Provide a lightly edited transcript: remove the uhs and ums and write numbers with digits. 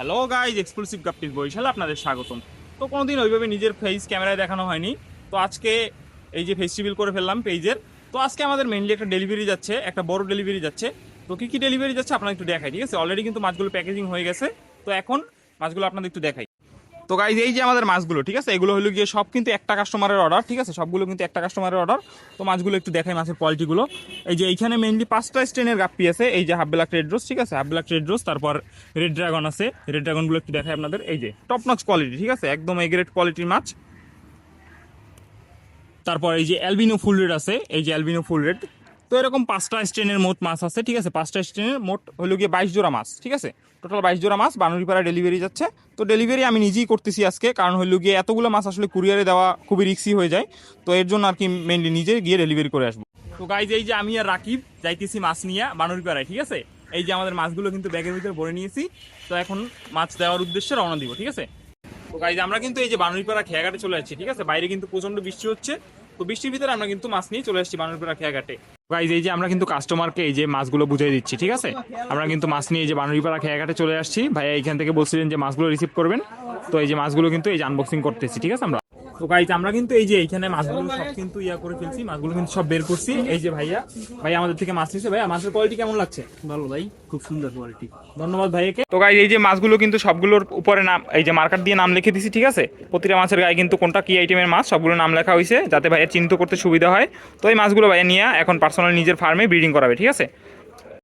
Hello guys, exclusive guppies বরিশালে আপনাদের স্বাগতম। তো কোনোদিন ওইভাবে নিজের ফেস ক্যামেরায় দেখানো হয়নি, তো আজকে এই যে ফেস্টিভ্যাল করে ফেললাম পেজের। তো আজকে আমাদের মেইনলি একটা ডেলিভারি যাচ্ছে, একটা বড় ডেলিভারি যাচ্ছে। তো কী কী ডেলিভারি যাচ্ছে আপনারা একটু দেখাই, ঠিক আছে? অলরেডি কিন্তু মাছগুলো প্যাকেজিং হয়ে গেছে, তো এখন মাছগুলো আপনাদের একটু দেখাই। তো গাইজ এই যে আমাদের মাছগুলো, ঠিক আছে, এগুলো হলো গিয়ে সব কিন্তু একটা কাস্টমারের অর্ডার, ঠিক আছে, সবগুলো কিন্তু একটা কাস্টমারের অর্ডার। তো মাছগুলো একটু দেখাই, মাছের কোয়ালিটিগুলো। এই যে এইখানে মেইনলি 5টা স্টেনের গাপ্পি আছে, এই যে হাফ ব্ল্যাক রেড রোজ, ঠিক আছে, হাফ ব্ল্যাক রেড রোজ, তারপর রেড ড্রাগন আছে। রেড ড্রাগনগুলো একটু দেখাই আপনাদের, এই যে টপ নচ কোয়ালিটি, ঠিক আছে, একদম এ গ্রেড কোয়ালিটির মাছ। তারপর এই যে অ্যালবিনো ফুল রেড আছে, এই যে অ্যালবিনো ফুল রেড। তো এরকম 5টা স্ট্রেনের মোট মাছ আছে, ঠিক আছে, 5টা স্ট্রেনের মোট হলো গিয়ে 22 জোড়া মাছ, ঠিক আছে, টোটাল 22 জোড়া মাছ বানুরিপাড়া ডেলিভারি যাচ্ছে। তো ডেলিভারি আমি নিজেই করতেছি আজকে, কারণ হলো গিয়ে এতগুলো মাছ আসলে কুরিয়ারে দেওয়া খুবই রিস্কি হয়ে যায়। তো এর জন্য আর কি মেনলি নিজে গিয়ে ডেলিভারি করে আসবো। তো গাইজ এই যে আমি আর রাকিব যাইতেছি মাছ নিয়ে বানুরিপাড়ায়, ঠিক আছে। এই যে আমাদের মাছগুলো কিন্তু ব্যাগের ভিতরে ভরে নিয়েছি, তো এখন মাছ দেওয়ার উদ্দেশ্যে রওনা দিব, ঠিক আছে। তো গাইজ আমরা কিন্তু এই যে বানুরিপাড়া খেয়াঘাটে চলে যাচ্ছি, ঠিক আছে, বাইরে কিন্তু প্রচন্ড বৃষ্টি হচ্ছে। তো বৃষ্টির ভিতরে আমরা কিন্তু মাছ নিয়ে চলে আসছি বানুরিপাড়া খেয়াঘাটে। গাইজ এই যে আমরা কিন্তু কাস্টমারকে এই যে মাছগুলো বুঝিয়ে দিচ্ছি, ঠিক আছে। আমরা কিন্তু মাছ নিয়ে এই যে বানুরিপাড়া খেয়াঘাটে চলে আসছি। ভাইয়া এইখান থেকে বলছিলেন যে মাছগুলো রিসিভ করবেন, তো এই যে মাছগুলো কিন্তু এই যে আনবক্সিং করতেছি, ঠিক আছে। আমরা তো গাইজ আমরা কিন্তু এই যে এইখানে মাছগুলো সব কিন্তু করে ফেলছি, মাছগুলো কিন্তু সব বের করছি। এই যে ভাইয়া ভাইয়া আমাদের থেকে মাছ নিচ্ছে। ভাইয়া মাছের কোয়ালিটি কেমন লাগছে? ভালো ভাই, খুব সুন্দর কোয়ালিটি। ধন্যবাদ ভাইয়াকে। তো গাইজ এই যে মাছগুলো কিন্তু সবগুলোর উপরে নাম, এই যে মার্কার দিয়ে নাম লিখে দিছি, ঠিক আছে। প্রতিটা মাছের গায়ে কিন্তু কোনটা কি আইটেমের মাছ সবগুলো নাম লেখা হয়েছে, যাতে ভাইয়া চিহ্নিত করতে সুবিধা হয়। তো এই মাছগুলো ভাইয়া নিয়ে এখন পার্সোনালি নিজের ফার্মে ব্রিডিং করাবে, ঠিক আছে।